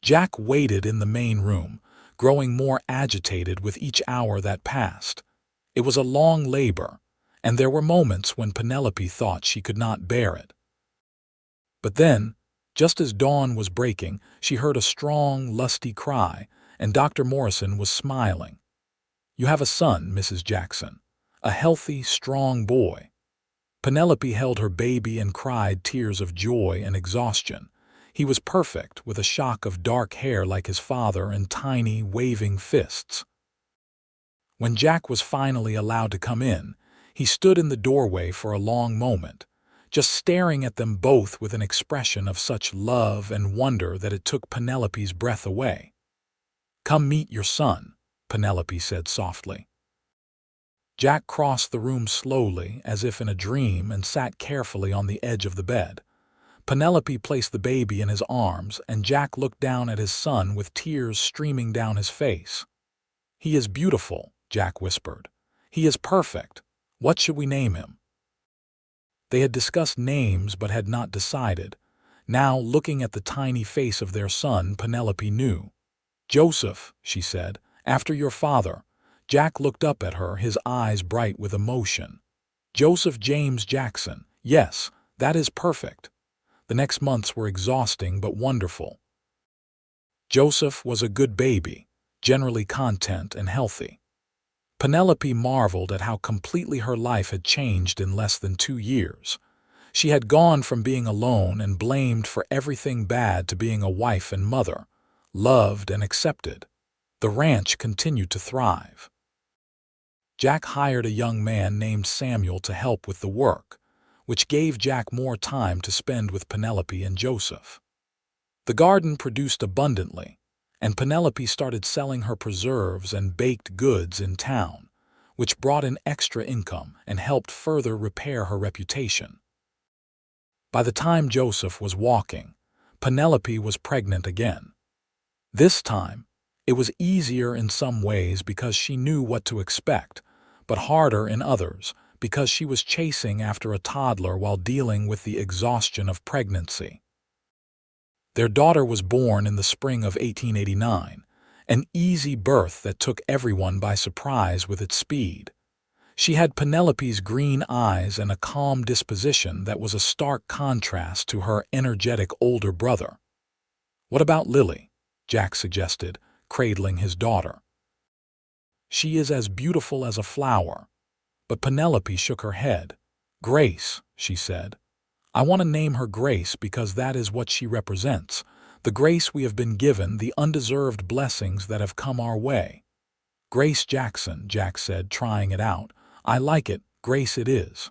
[SPEAKER 1] Jack waited in the main room, growing more agitated with each hour that passed. It was a long labor, and there were moments when Penelope thought she could not bear it. But then, just as dawn was breaking, she heard a strong, lusty cry, and Dr. Morrison was smiling. "You have a son, Mrs. Jackson, a healthy, strong boy." Penelope held her baby and cried tears of joy and exhaustion. He was perfect, with a shock of dark hair like his father and tiny, waving fists. When Jack was finally allowed to come in, he stood in the doorway for a long moment, just staring at them both with an expression of such love and wonder that it took Penelope's breath away. "Come meet your son," Penelope said softly. Jack crossed the room slowly, as if in a dream, and sat carefully on the edge of the bed. Penelope placed the baby in his arms, and Jack looked down at his son with tears streaming down his face. "He is beautiful," Jack whispered. "He is perfect. What should we name him?" They had discussed names but had not decided. Now, looking at the tiny face of their son, Penelope knew. "Joseph," she said, "after your father." Jack looked up at her, his eyes bright with emotion. "Joseph James Jackson. Yes, that is perfect." The next months were exhausting but wonderful. Joseph was a good baby, generally content and healthy. Penelope marveled at how completely her life had changed in less than 2 years. She had gone from being alone and blamed for everything bad to being a wife and mother, loved and accepted. The ranch continued to thrive. Jack hired a young man named Samuel to help with the work, which gave Jack more time to spend with Penelope and Joseph. The garden produced abundantly, and Penelope started selling her preserves and baked goods in town, which brought in extra income and helped further repair her reputation. By the time Joseph was walking, Penelope was pregnant again. This time, it was easier in some ways because she knew what to expect, but harder in others because she was chasing after a toddler while dealing with the exhaustion of pregnancy. Their daughter was born in the spring of 1889, an easy birth that took everyone by surprise with its speed. She had Penelope's green eyes and a calm disposition that was a stark contrast to her energetic older brother. "What about Lily?" Jack suggested, cradling his daughter. "She is as beautiful as a flower." But Penelope shook her head. "Grace," she said. "I want to name her Grace because that is what she represents, the grace we have been given, the undeserved blessings that have come our way." "Grace Jackson," Jack said, trying it out. "I like it, Grace it is."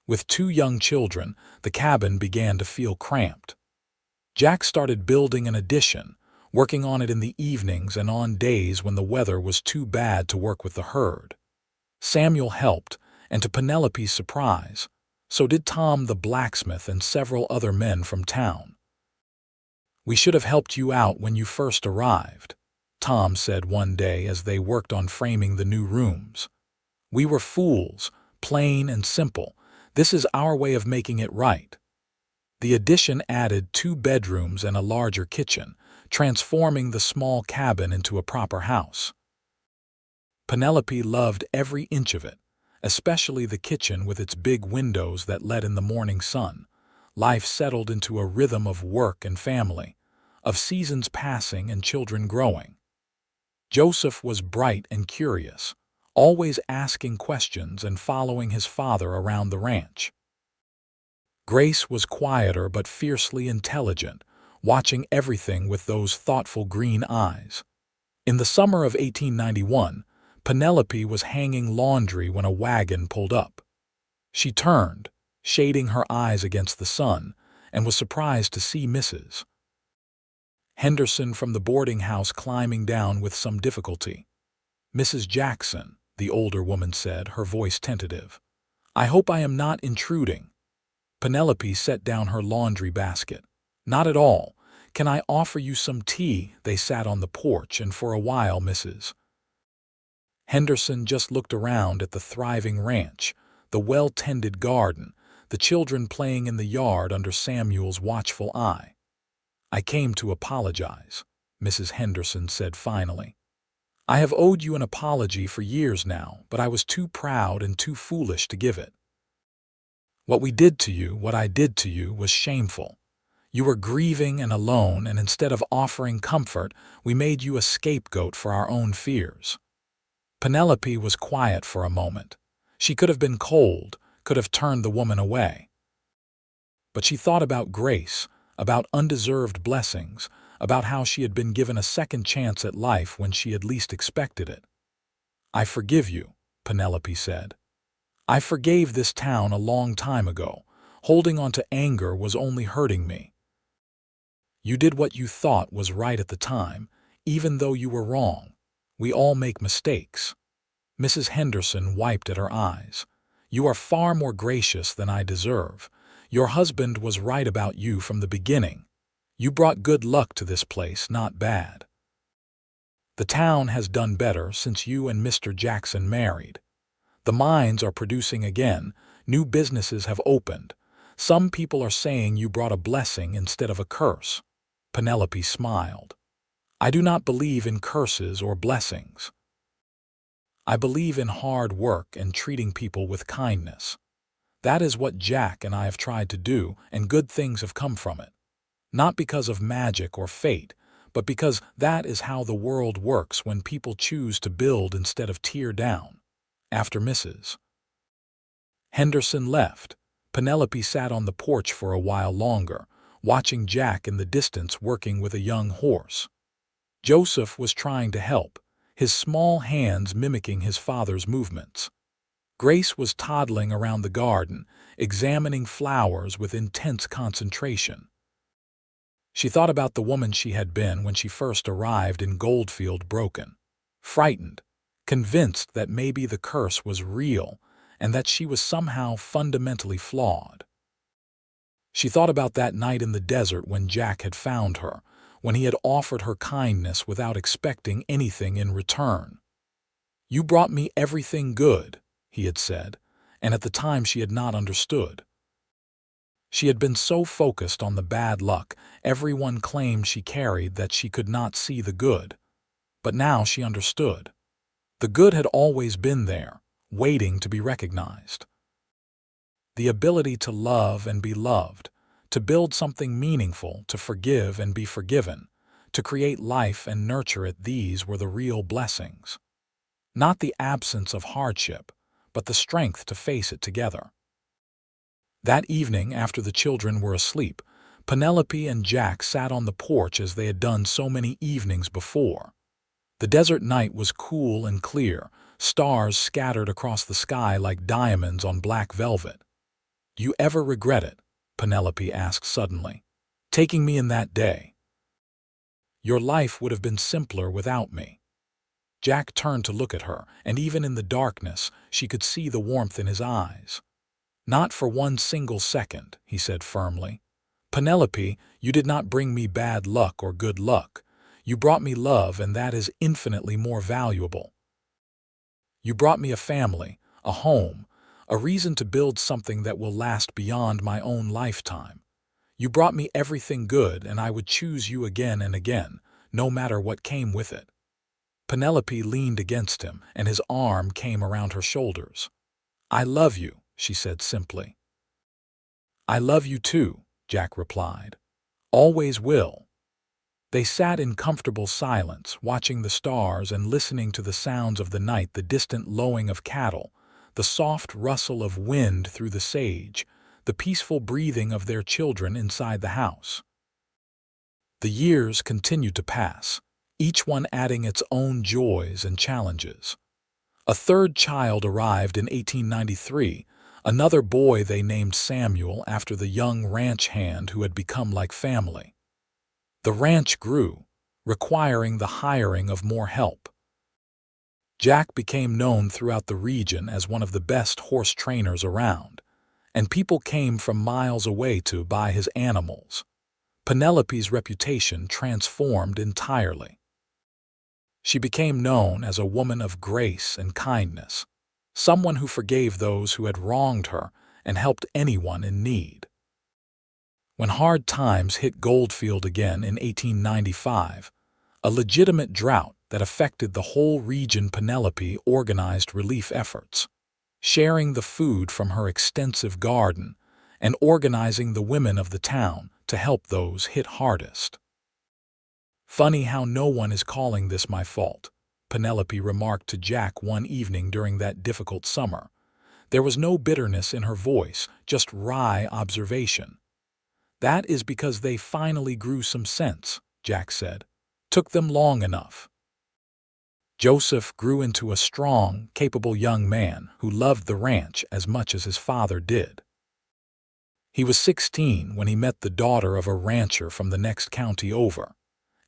[SPEAKER 1] With two young children, the cabin began to feel cramped. Jack started building an addition, working on it in the evenings and on days when the weather was too bad to work with the herd. Samuel helped, and to Penelope's surprise, so did Tom the blacksmith and several other men from town. "We should have helped you out when you first arrived," Tom said one day as they worked on framing the new rooms. "We were fools, plain and simple. This is our way of making it right." The addition added 2 bedrooms and a larger kitchen, transforming the small cabin into a proper house. Penelope loved every inch of it, especially the kitchen with its big windows that let in the morning sun. Life settled into a rhythm of work and family, of seasons passing and children growing. Joseph was bright and curious, always asking questions and following his father around the ranch. Grace was quieter but fiercely intelligent, watching everything with those thoughtful green eyes. In the summer of 1891, Penelope was hanging laundry when a wagon pulled up. She turned, shading her eyes against the sun, and was surprised to see Mrs. Henderson from the boarding house climbing down with some difficulty. "Mrs. Jackson," the older woman said, her voice tentative. "I hope I am not intruding." Penelope set down her laundry basket. "Not at all. Can I offer you some tea?" They sat on the porch, and for a while Mrs. Henderson just looked around at the thriving ranch, the well-tended garden, the children playing in the yard under Samuel's watchful eye. "I came to apologize," Mrs. Henderson said finally. "I have owed you an apology for years now, but I was too proud and too foolish to give it. What I did to you, was shameful. You were grieving and alone, and instead of offering comfort, we made you a scapegoat for our own fears." Penelope was quiet for a moment. She could have been cold, could have turned the woman away. But she thought about Grace, about undeserved blessings, about how she had been given a second chance at life when she had least expected it. "I forgive you," Penelope said. "I forgave this town a long time ago. Holding on to anger was only hurting me. You did what you thought was right at the time, even though you were wrong. We all make mistakes." Mrs. Henderson wiped at her eyes. "You are far more gracious than I deserve. Your husband was right about you from the beginning. You brought good luck to this place, not bad. The town has done better since you and Mr. Jackson married. The mines are producing again, new businesses have opened. Some people are saying you brought a blessing instead of a curse." Penelope smiled. "I do not believe in curses or blessings. I believe in hard work and treating people with kindness. That is what Jack and I have tried to do, and good things have come from it. Not because of magic or fate, but because that is how the world works when people choose to build instead of tear down." After Mrs. Henderson left, Penelope sat on the porch for a while longer, watching Jack in the distance working with a young horse. Joseph was trying to help, his small hands mimicking his father's movements. Grace was toddling around the garden, examining flowers with intense concentration. She thought about the woman she had been when she first arrived in Goldfield, broken, frightened, convinced that maybe the curse was real and that she was somehow fundamentally flawed. She thought about that night in the desert when Jack had found her, when he had offered her kindness without expecting anything in return. "You brought me everything good," he had said, and at the time she had not understood. She had been so focused on the bad luck everyone claimed she carried that she could not see the good. But now she understood. The good had always been there, waiting to be recognized. The ability to love and be loved, to build something meaningful, to forgive and be forgiven, to create life and nurture it, these were the real blessings. Not the absence of hardship, but the strength to face it together. That evening, after the children were asleep, Penelope and Jack sat on the porch as they had done so many evenings before. The desert night was cool and clear, stars scattered across the sky like diamonds on black velvet. "Do you ever regret it?" Penelope asked suddenly. "Taking me in that day? Your life would have been simpler without me." Jack turned to look at her, and even in the darkness, she could see the warmth in his eyes. "Not for one single second," he said firmly. "Penelope, you did not bring me bad luck or good luck. You brought me love, and that is infinitely more valuable. You brought me a family, a home, a reason to build something that will last beyond my own lifetime. You brought me everything good, and I would choose you again and again, no matter what came with it." Penelope leaned against him, and his arm came around her shoulders. "I love you," she said simply. "I love you too," Jack replied. "Always will." They sat in comfortable silence, watching the stars and listening to the sounds of the night, the distant lowing of cattle, the soft rustle of wind through the sage, the peaceful breathing of their children inside the house. The years continued to pass, each one adding its own joys and challenges. A third child arrived in 1893, another boy they named Samuel after the young ranch hand who had become like family. The ranch grew, requiring the hiring of more help. Jack became known throughout the region as one of the best horse trainers around, and people came from miles away to buy his animals. Penelope's reputation transformed entirely. She became known as a woman of grace and kindness, someone who forgave those who had wronged her and helped anyone in need. When hard times hit Goldfield again in 1895, a legitimate drought that affected the whole region, Penelope organized relief efforts, sharing the food from her extensive garden and organizing the women of the town to help those hit hardest. "Funny how no one is calling this my fault," Penelope remarked to Jack one evening during that difficult summer. There was no bitterness in her voice, just wry observation. "That is because they finally grew some sense," Jack said. "Took them long enough." Joseph grew into a strong, capable young man who loved the ranch as much as his father did. He was 16 when he met the daughter of a rancher from the next county over,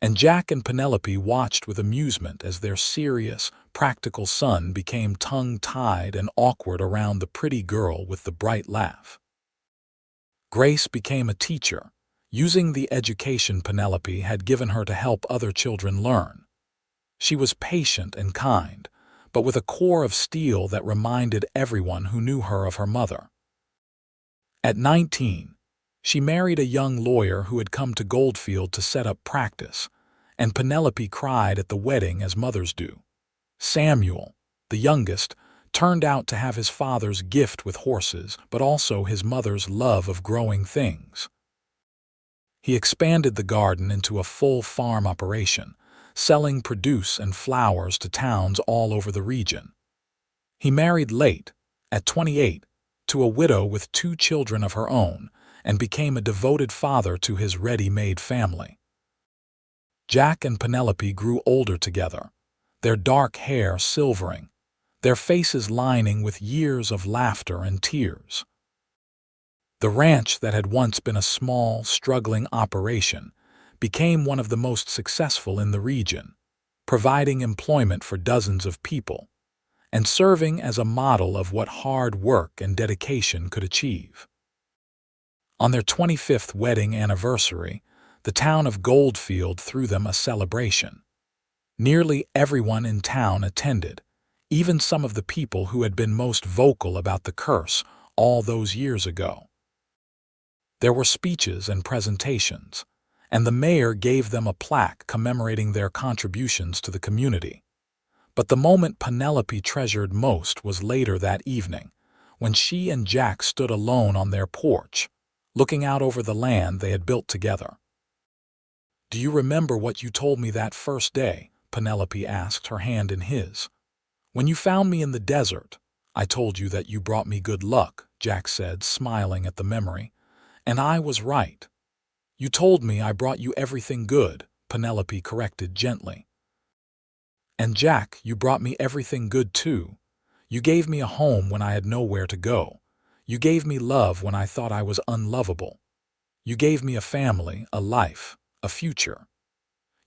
[SPEAKER 1] and Jack and Penelope watched with amusement as their serious, practical son became tongue-tied and awkward around the pretty girl with the bright laugh. Grace became a teacher, using the education Penelope had given her to help other children learn. She was patient and kind, but with a core of steel that reminded everyone who knew her of her mother. At 19, she married a young lawyer who had come to Goldfield to set up practice, and Penelope cried at the wedding as mothers do. Samuel, the youngest, turned out to have his father's gift with horses, but also his mother's love of growing things. He expanded the garden into a full farm operation, selling produce and flowers to towns all over the region. He married late, at 28, to a widow with 2 children of her own, and became a devoted father to his ready-made family. Jack and Penelope grew older together, their dark hair silvering, their faces lining with years of laughter and tears. The ranch that had once been a small, struggling operation became one of the most successful in the region, providing employment for dozens of people and serving as a model of what hard work and dedication could achieve. On their 25th wedding anniversary, the town of Goldfield threw them a celebration. Nearly everyone in town attended, even some of the people who had been most vocal about the curse all those years ago. There were speeches and presentations, and the mayor gave them a plaque commemorating their contributions to the community. But the moment Penelope treasured most was later that evening, when she and Jack stood alone on their porch, looking out over the land they had built together. "Do you remember what you told me that first day?" Penelope asked, her hand in his. "When you found me in the desert, I told you that you brought me good luck," Jack said, smiling at the memory. "And I was right." "You told me I brought you everything good," Penelope corrected gently. "And Jack, you brought me everything good too. You gave me a home when I had nowhere to go. You gave me love when I thought I was unlovable. You gave me a family, a life, a future.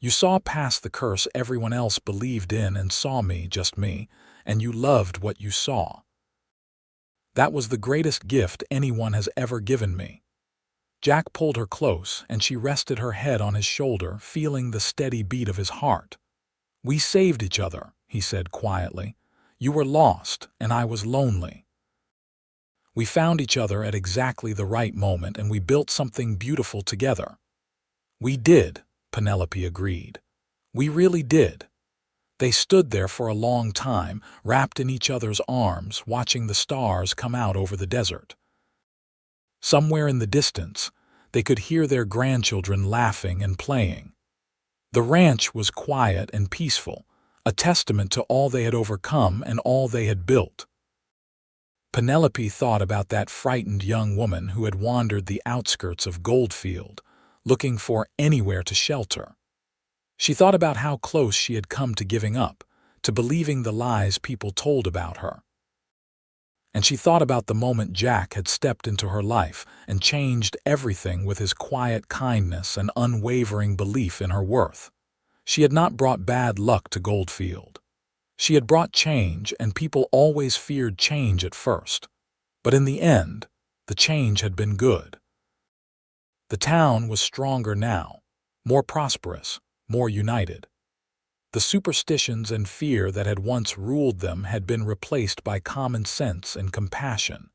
[SPEAKER 1] You saw past the curse everyone else believed in and saw me, just me, and you loved what you saw. That was the greatest gift anyone has ever given me." Jack pulled her close, and she rested her head on his shoulder, feeling the steady beat of his heart. "We saved each other," he said quietly. "You were lost, and I was lonely. We found each other at exactly the right moment, and we built something beautiful together." "We did," Penelope agreed. "We really did." They stood there for a long time, wrapped in each other's arms, watching the stars come out over the desert. Somewhere in the distance, they could hear their grandchildren laughing and playing. The ranch was quiet and peaceful, a testament to all they had overcome and all they had built. Penelope thought about that frightened young woman who had wandered the outskirts of Goldfield, looking for anywhere to shelter. She thought about how close she had come to giving up, to believing the lies people told about her. And she thought about the moment Jack had stepped into her life and changed everything with his quiet kindness and unwavering belief in her worth. She had not brought bad luck to Goldfield. She had brought change, and people always feared change at first. But in the end, the change had been good. The town was stronger now, more prosperous, more united. The superstitions and fear that had once ruled them had been replaced by common sense and compassion,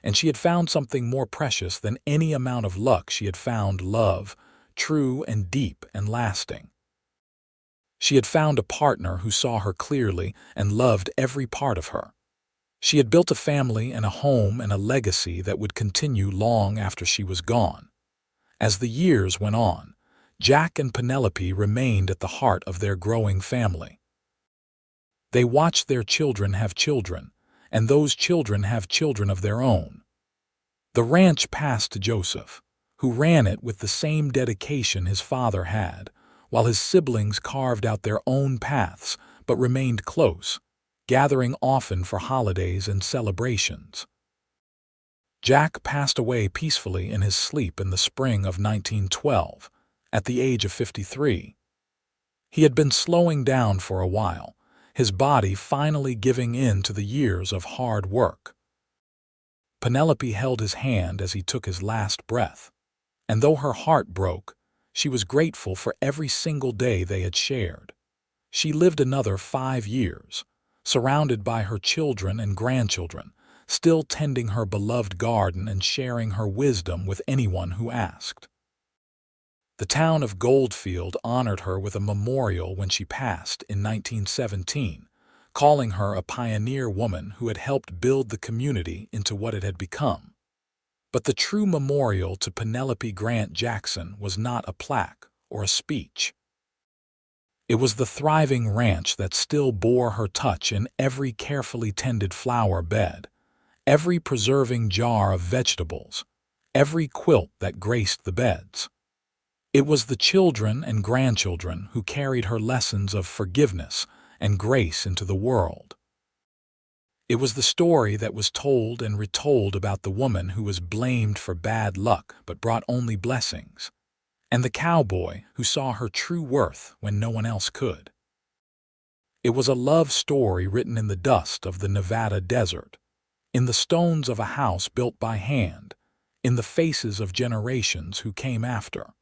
[SPEAKER 1] and she had found something more precious than any amount of luck. She had found love, true and deep and lasting. She had found a partner who saw her clearly and loved every part of her. She had built a family and a home and a legacy that would continue long after she was gone. As the years went on, Jack and Penelope remained at the heart of their growing family. They watched their children have children, and those children have children of their own. The ranch passed to Joseph, who ran it with the same dedication his father had, while his siblings carved out their own paths but remained close, gathering often for holidays and celebrations. Jack passed away peacefully in his sleep in the spring of 1912, at the age of 53. He had been slowing down for a while, his body finally giving in to the years of hard work. Penelope held his hand as he took his last breath, and though her heart broke, she was grateful for every single day they had shared. She lived another 5 years, surrounded by her children and grandchildren, still tending her beloved garden and sharing her wisdom with anyone who asked. The town of Goldfield honored her with a memorial when she passed in 1917, calling her a pioneer woman who had helped build the community into what it had become. But the true memorial to Penelope Grant Jackson was not a plaque or a speech. It was the thriving ranch that still bore her touch in every carefully tended flower bed, every preserving jar of vegetables, every quilt that graced the beds. It was the children and grandchildren who carried her lessons of forgiveness and grace into the world. It was the story that was told and retold about the woman who was blamed for bad luck but brought only blessings, and the cowboy who saw her true worth when no one else could. It was a love story written in the dust of the Nevada desert, in the stones of a house built by hand, in the faces of generations who came after.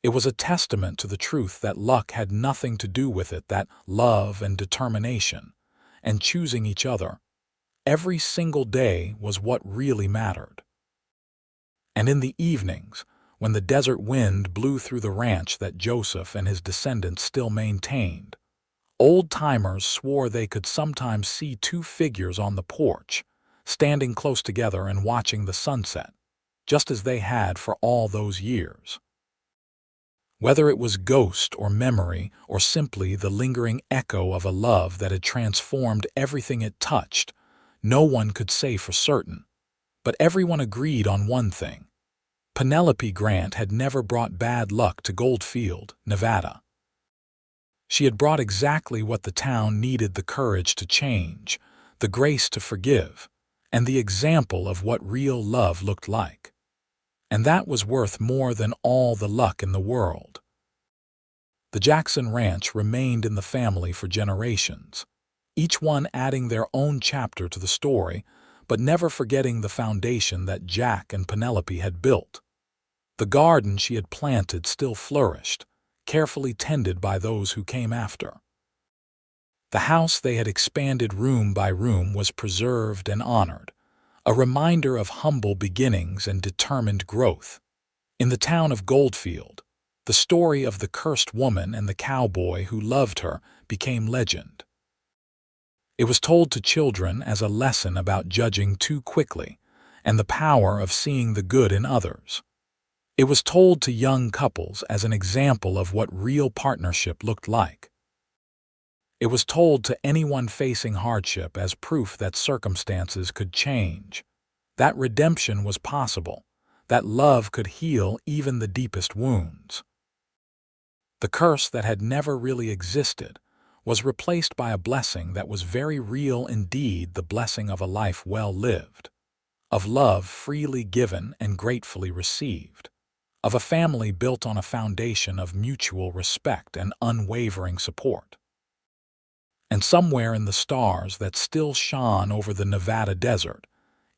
[SPEAKER 1] It was a testament to the truth that luck had nothing to do with it, that love and determination, and choosing each other, every single day was what really mattered. And in the evenings, when the desert wind blew through the ranch that Joseph and his descendants still maintained, old-timers swore they could sometimes see two figures on the porch, standing close together and watching the sunset, just as they had for all those years. Whether it was ghost or memory or simply the lingering echo of a love that had transformed everything it touched, no one could say for certain. But everyone agreed on one thing. Penelope Grant had never brought bad luck to Goldfield, Nevada. She had brought exactly what the town needed: the courage to change, the grace to forgive, and the example of what real love looked like. And that was worth more than all the luck in the world. The Jackson Ranch remained in the family for generations, each one adding their own chapter to the story, but never forgetting the foundation that Jack and Penelope had built. The garden she had planted still flourished, carefully tended by those who came after. The house they had expanded room by room was preserved and honored, a reminder of humble beginnings and determined growth. In the town of Goldfield, the story of the cursed woman and the cowboy who loved her became legend. It was told to children as a lesson about judging too quickly and the power of seeing the good in others. It was told to young couples as an example of what real partnership looked like. It was told to anyone facing hardship as proof that circumstances could change, that redemption was possible, that love could heal even the deepest wounds. The curse that had never really existed was replaced by a blessing that was very real indeed: the blessing of a life well lived, of love freely given and gratefully received, of a family built on a foundation of mutual respect and unwavering support. And somewhere in the stars that still shone over the Nevada desert,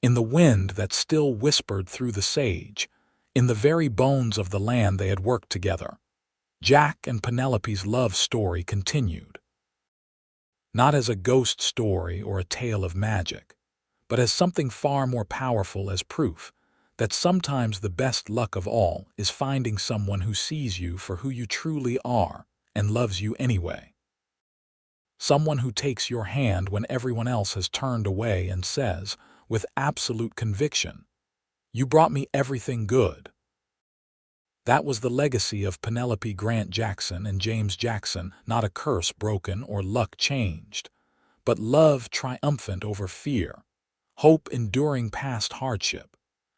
[SPEAKER 1] in the wind that still whispered through the sage, in the very bones of the land they had worked together, Jack and Penelope's love story continued. Not as a ghost story or a tale of magic, but as something far more powerful: as proof that sometimes the best luck of all is finding someone who sees you for who you truly are and loves you anyway. Someone who takes your hand when everyone else has turned away and says, with absolute conviction, "You brought me everything good." That was the legacy of Penelope Grant Jackson and James Jackson: not a curse broken or luck changed, but love triumphant over fear, hope enduring past hardship,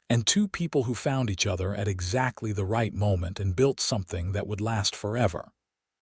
[SPEAKER 1] and two people who found each other at exactly the right moment and built something that would last forever.